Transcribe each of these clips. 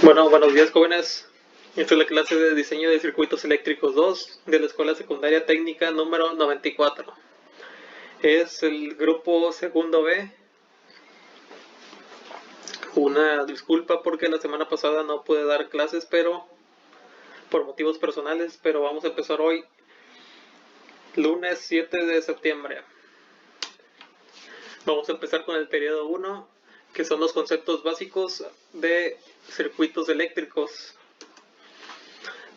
Bueno, buenos días, jóvenes. Esta es la clase de diseño de circuitos eléctricos 2 de la Escuela Secundaria Técnica número 94. Es el grupo segundo B. Una disculpa porque la semana pasada no pude dar clases, pero por motivos personales, pero vamos a empezar hoy, lunes 7 de septiembre. Vamos a empezar con el periodo 1, que son los conceptos básicos de circuitos eléctricos.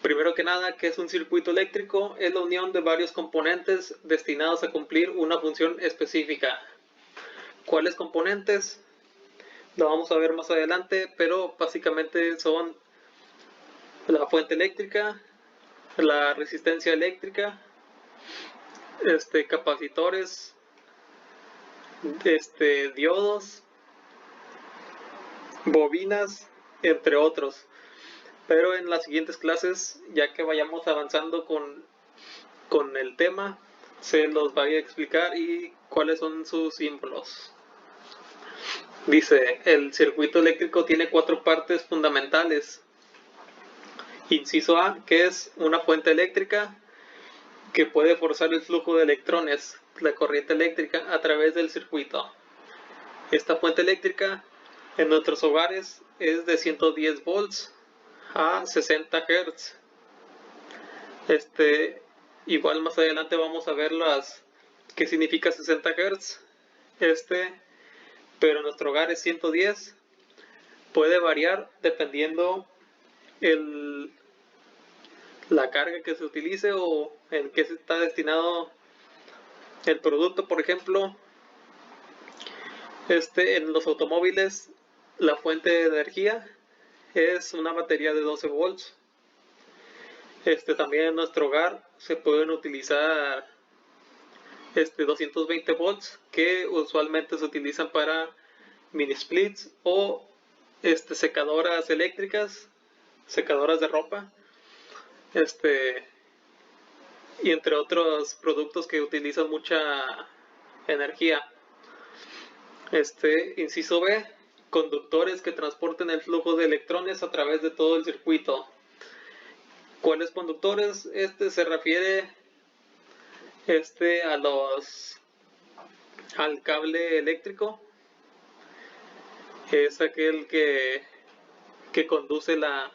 Primero que nada, ¿qué es un circuito eléctrico? Es la unión de varios componentes destinados a cumplir una función específica. ¿Cuáles componentes? Lo vamos a ver más adelante, pero básicamente son la fuente eléctrica, la resistencia eléctrica, capacitores, diodos, bobinas, entre otros. Pero en las siguientes clases, ya que vayamos avanzando con el tema, se los voy a explicar y cuáles son sus símbolos. Dice, el circuito eléctrico tiene 4 partes fundamentales. Inciso A, que es una fuente eléctrica que puede forzar el flujo de electrones, la corriente eléctrica, a través del circuito. Esta fuente eléctrica en nuestros hogares es de 110 volts a 60 Hz. Igual más adelante vamos a ver qué significa 60 Hz. Pero en nuestro hogar es 110. Puede variar dependiendo la carga que se utilice o en qué se está destinado el producto. Por ejemplo, en los automóviles la fuente de energía es una batería de 12 volts. También en nuestro hogar se pueden utilizar 220 volts que usualmente se utilizan para mini splits o secadoras eléctricas, secadoras de ropa, y entre otros productos que utilizan mucha energía. Inciso B, conductores que transporten el flujo de electrones a través de todo el circuito. ¿Cuáles conductores? Se refiere al cable eléctrico. Es aquel que conduce la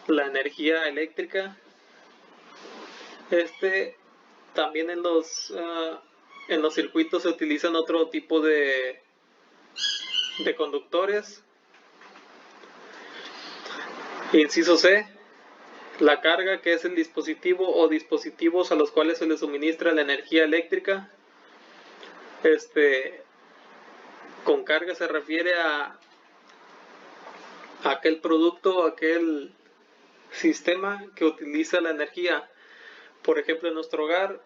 energía eléctrica. También en los circuitos se utilizan otro tipo de conductores. Inciso C, la carga, que es el dispositivo o dispositivos a los cuales se les suministra la energía eléctrica. Con carga se refiere a aquel producto, aquel sistema que utiliza la energía. Por ejemplo, en nuestro hogar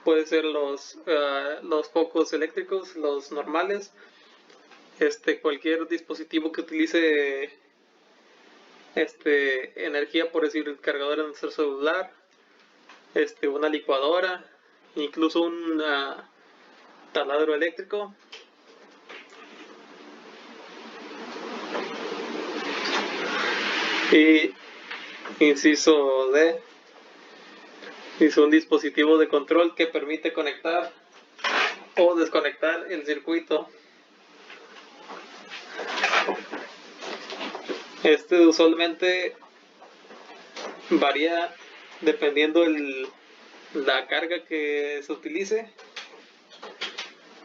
puede ser los focos eléctricos, los normales, cualquier dispositivo que utilice energía, por decir el cargador de nuestro celular, una licuadora, incluso un taladro eléctrico. Y inciso D, es un dispositivo de control que permite conectar o desconectar el circuito. Usualmente varía dependiendo la carga que se utilice.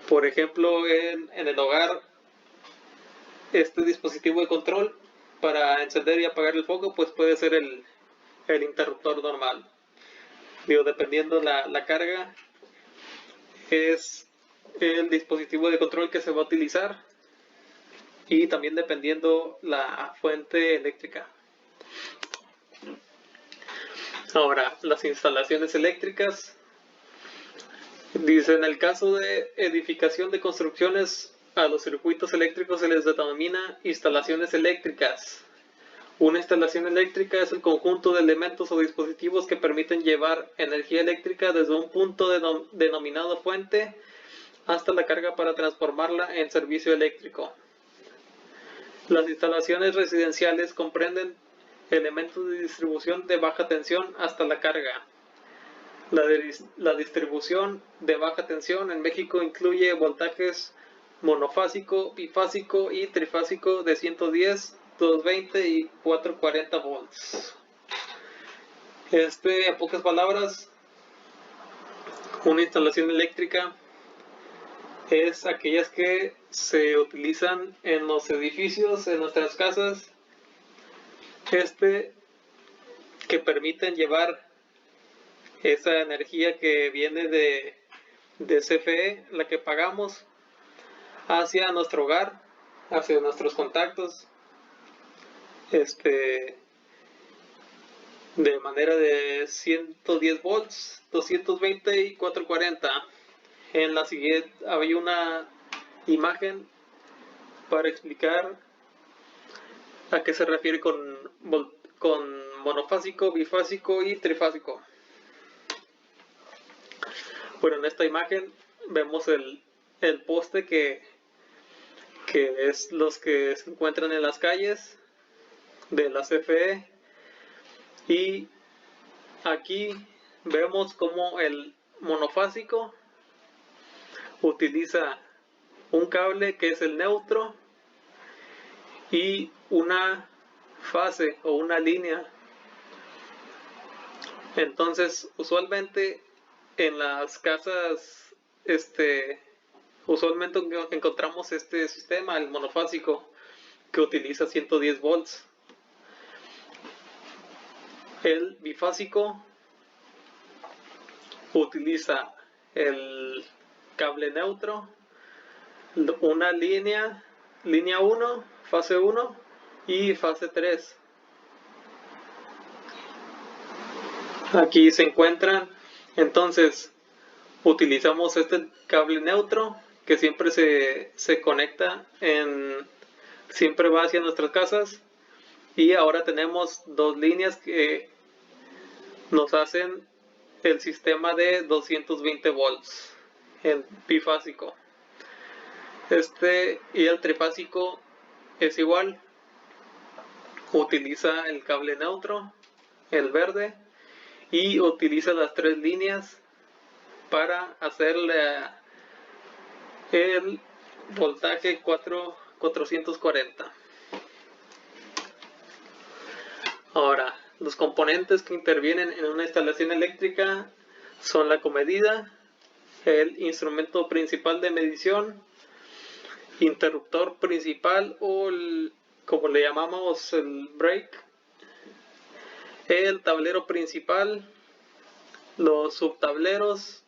Por ejemplo, en el hogar, este dispositivo de control para encender y apagar el foco, pues puede ser el interruptor normal. Dependiendo la carga, es el dispositivo de control que se va a utilizar, y también dependiendo la fuente eléctrica. Ahora, las instalaciones eléctricas. Dice, en el caso de edificación de construcciones, a los circuitos eléctricos se les denomina instalaciones eléctricas. Una instalación eléctrica es el conjunto de elementos o dispositivos que permiten llevar energía eléctrica desde un punto denominado fuente hasta la carga para transformarla en servicio eléctrico. Las instalaciones residenciales comprenden elementos de distribución de baja tensión hasta la carga. La distribución de baja tensión en México incluye voltajes monofásico, bifásico y trifásico de 110, 220 y 440 volts. En pocas palabras, una instalación eléctrica es aquellas que se utilizan en los edificios, en nuestras casas, que permiten llevar esa energía que viene de CFE, la que pagamos, hacia nuestro hogar, hacia nuestros contactos, de manera de 110 volts, 220 y 440. En la siguiente hay una imagen para explicar a qué se refiere con monofásico, bifásico y trifásico. Bueno, en esta imagen vemos el poste que es los que se encuentran en las calles de la CFE, y aquí vemos como el monofásico utiliza un cable que es el neutro y una fase o una línea. Entonces, usualmente en las casas, usualmente encontramos este sistema, el monofásico, que utiliza 110 volts. El bifásico utiliza el cable neutro, una línea 1, fase 1 y fase 3. Aquí se encuentran. Entonces utilizamos este cable neutro que siempre se conecta siempre va hacia nuestras casas, y ahora tenemos dos líneas que nos hacen el sistema de 220 volts en bifásico. Y el trifásico es igual, utiliza el cable neutro, el verde, y utiliza las tres líneas para hacer el voltaje 440. Ahora, los componentes que intervienen en una instalación eléctrica son la comedida, el instrumento principal de medición, interruptor principal o como le llamamos el break, el tablero principal, los subtableros,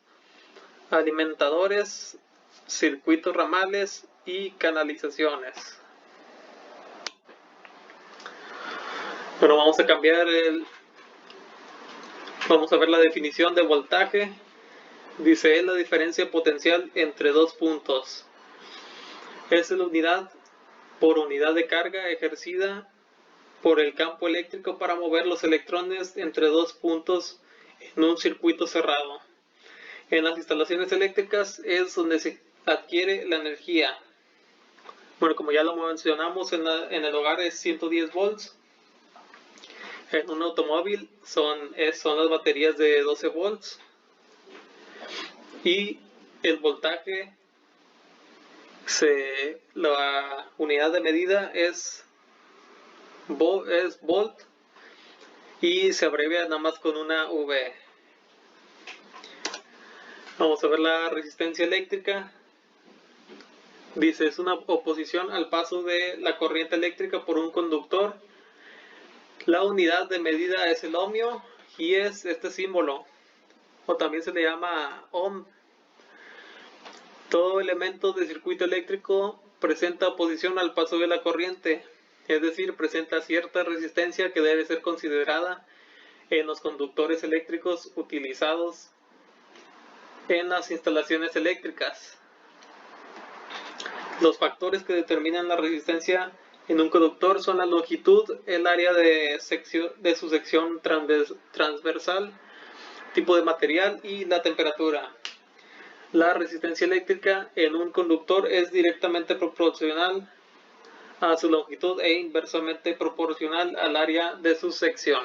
alimentadores, circuitos ramales y canalizaciones. Bueno, vamos a ver la definición de voltaje. Dice, es la diferencia potencial entre dos puntos. Es la unidad por unidad de carga ejercida por el campo eléctrico para mover los electrones entre dos puntos en un circuito cerrado. En las instalaciones eléctricas es donde se adquiere la energía. Bueno, como ya lo mencionamos, en el hogar es 110 volts. En un automóvil son las baterías de 12 volts. Y el voltaje, la unidad de medida es volt, y se abrevia nada más con una V. Vamos a ver la resistencia eléctrica. Dice, es una oposición al paso de la corriente eléctrica por un conductor. La unidad de medida es el ohmio y es este símbolo, o también se le llama ohm. Todo elemento de circuito eléctrico presenta oposición al paso de la corriente, es decir, presenta cierta resistencia que debe ser considerada en los conductores eléctricos utilizados en las instalaciones eléctricas. Los factores que determinan la resistencia en un conductor son la longitud, el área de su sección transversal, tipo de material y la temperatura. La resistencia eléctrica en un conductor es directamente proporcional a su longitud e inversamente proporcional al área de su sección.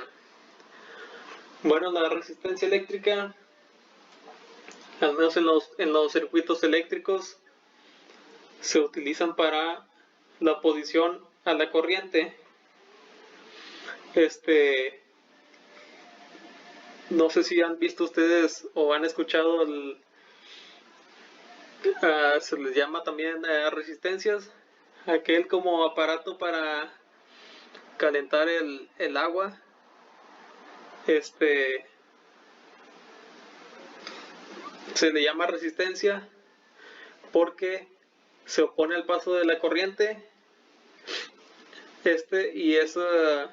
Bueno, la resistencia eléctrica, al menos en los circuitos eléctricos, se utilizan para la oposición a la corriente. No sé si han visto ustedes o han escuchado se les llama también resistencias, aquel como aparato para calentar el agua. Se le llama resistencia porque se opone al paso de la corriente, y esa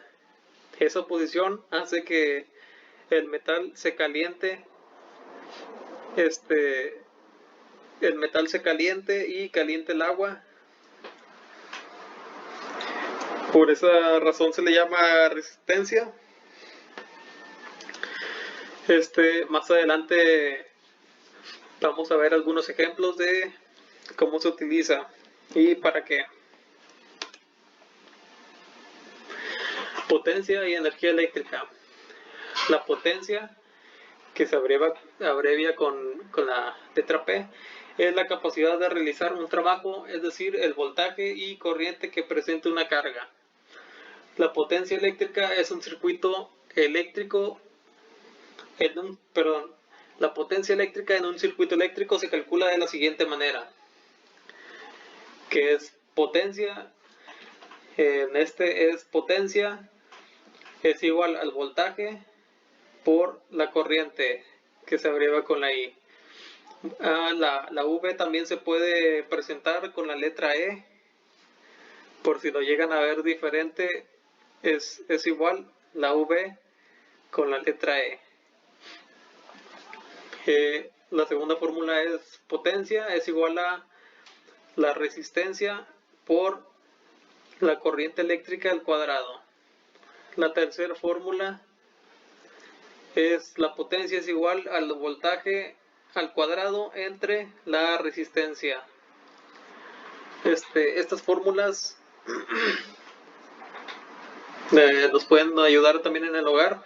oposición hace que el metal se caliente, y caliente el agua. Por esa razón se le llama resistencia. Más adelante vamos a ver algunos ejemplos de cómo se utiliza y para qué. Potencia y energía eléctrica. La potencia, que se abrevia con la letra P, es la capacidad de realizar un trabajo, es decir, el voltaje y corriente que presenta una carga. La potencia eléctrica es un circuito eléctrico la potencia eléctrica en un circuito eléctrico se calcula de la siguiente manera, que es potencia, es potencia es igual al voltaje por la corriente, que se abrevia con la I. La V también se puede presentar con la letra E, por si lo llegan a ver diferente, es igual la V con la letra E. La segunda fórmula es potencia es igual a la resistencia por la corriente eléctrica al cuadrado. La tercera fórmula es la potencia es igual al voltaje al cuadrado entre la resistencia. Estas fórmulas nos pueden ayudar también en el hogar.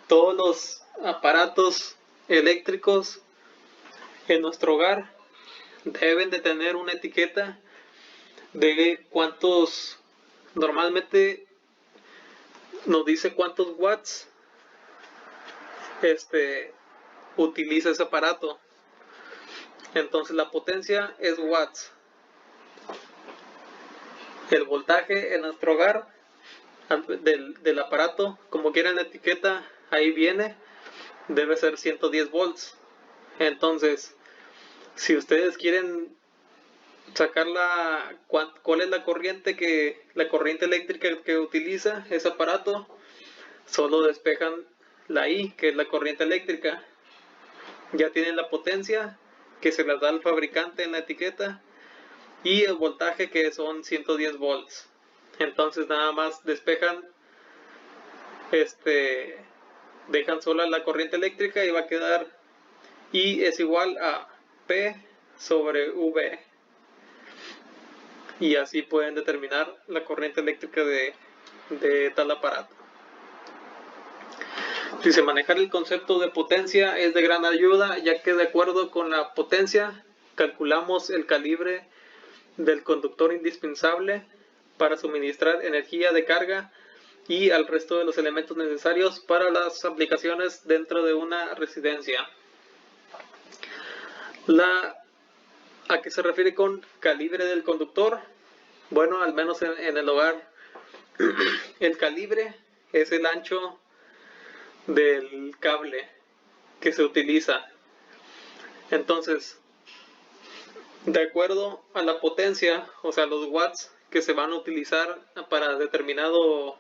Todos los aparatos eléctricos en nuestro hogar deben de tener una etiqueta de cuántos, normalmente nos dice cuántos watts utiliza ese aparato. Entonces la potencia es watts. El voltaje en nuestro hogar del aparato, como quieran la etiqueta, ahí viene, debe ser 110 volts. Entonces, si ustedes quieren sacar cuál es la corriente eléctrica que utiliza ese aparato, solo despejan la I, que es la corriente eléctrica. Ya tienen la potencia, que se las da el fabricante en la etiqueta, y el voltaje, que son 110 volts. Entonces nada más despejan, dejan sola la corriente eléctrica y va a quedar I es igual a P sobre V. Y así pueden determinar la corriente eléctrica de tal aparato. Dice, manejar el concepto de potencia es de gran ayuda, ya que de acuerdo con la potencia calculamos el calibre del conductor indispensable para suministrar energía de carga y al resto de los elementos necesarios para las aplicaciones dentro de una residencia. ¿A qué se refiere con calibre del conductor? Bueno, al menos en el hogar, el calibre es el ancho del cable que se utiliza. Entonces, de acuerdo a la potencia, o sea, los watts que se van a utilizar para determinado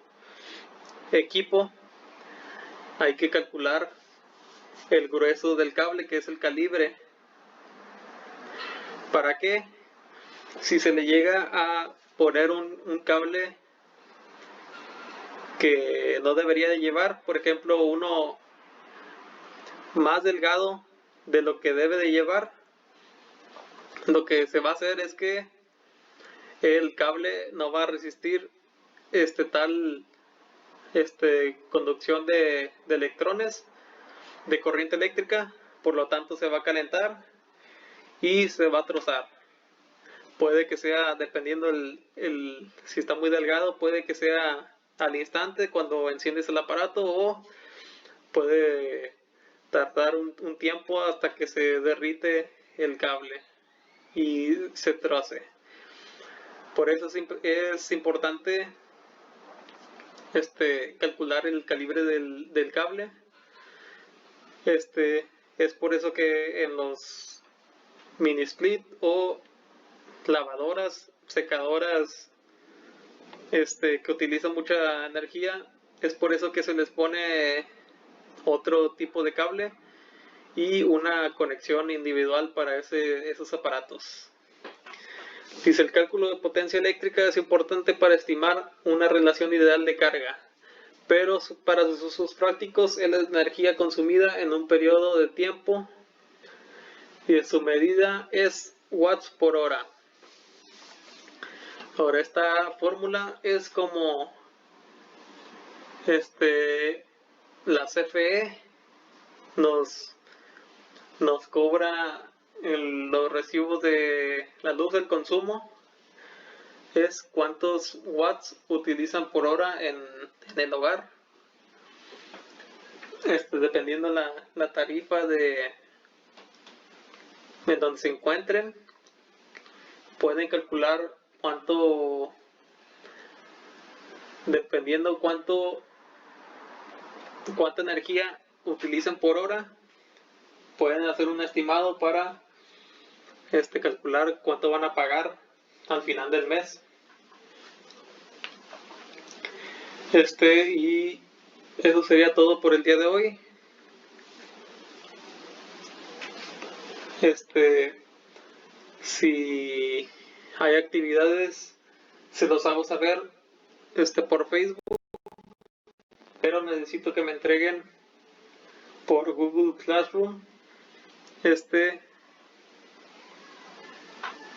equipo, hay que calcular el grueso del cable, que es el calibre. ¿Para qué? Si se le llega a poner un cable que no debería de llevar, por ejemplo, uno más delgado de lo que debe de llevar, lo que se va a hacer es que el cable no va a resistir tal conducción de electrones de corriente eléctrica, por lo tanto se va a calentar y se va a trozar. Puede que sea, dependiendo si está muy delgado, puede que sea al instante cuando enciendes el aparato, o puede tardar un tiempo hasta que se derrite el cable y se troce. Por eso es importante calcular el calibre del cable. Es por eso que en los mini split o lavadoras, secadoras, que utilizan mucha energía, es por eso que se les pone otro tipo de cable y una conexión individual para esos aparatos. Dice, el cálculo de potencia eléctrica es importante para estimar una relación ideal de carga, pero para sus usos prácticos es la energía consumida en un periodo de tiempo y su medida es watts por hora. Ahora, esta fórmula es como la CFE nos cobra los recibos de la luz del consumo, es cuántos watts utilizan por hora en el hogar. Dependiendo la tarifa de donde se encuentren, pueden calcular cuánto, dependiendo cuánta energía utilizan por hora, pueden hacer un estimado para calcular cuánto van a pagar al final del mes. Y eso sería todo por el día de hoy. Si hay actividades, se los hago saber por Facebook, pero necesito que me entreguen por Google Classroom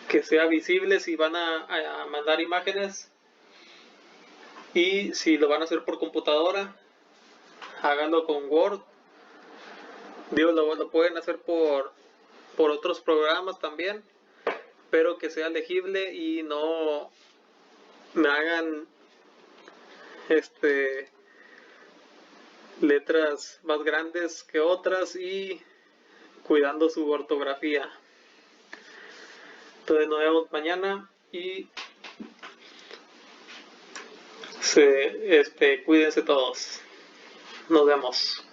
que sea visible si van a mandar imágenes, y si lo van a hacer por computadora, háganlo con Word. Lo pueden hacer por otros programas también, pero que sea legible y no me hagan letras más grandes que otras y cuidando su ortografía. Entonces nos vemos mañana y cuídense todos. Nos vemos.